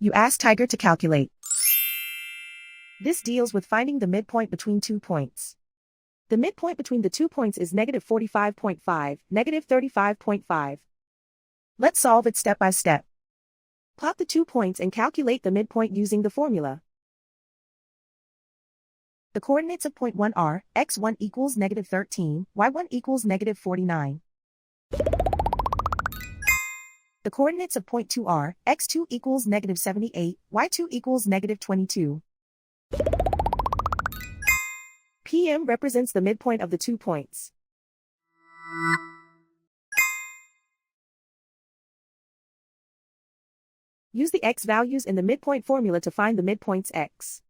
You ask Tiger to calculate. This deals with finding the midpoint between 2 points. The midpoint between the 2 points is negative 45.5, negative 35.5. Let's solve it step by step. Plot the 2 points and calculate the midpoint using the formula. The coordinates of point 1 are, x1 equals negative 13, y1 equals negative 49. The coordinates of point 2 are, x2 equals negative 78, y2 equals negative 22. PM represents the midpoint of the 2 points. Use the x values in the midpoint formula to find the midpoints x.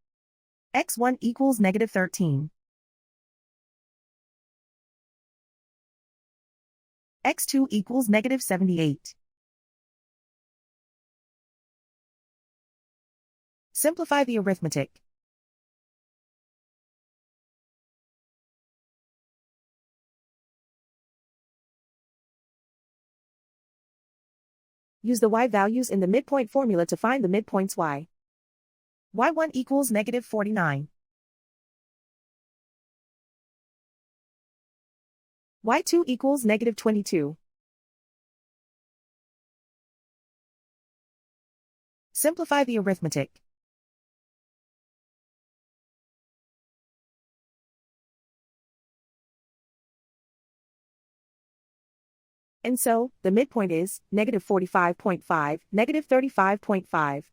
x1 equals negative 13. x2 equals negative 78. Simplify the arithmetic. Use the y values in the midpoint formula to find the midpoints y. y1 equals negative 49. y2 equals negative 22. Simplify the arithmetic. And so, the midpoint is negative 45.5, negative 35.5.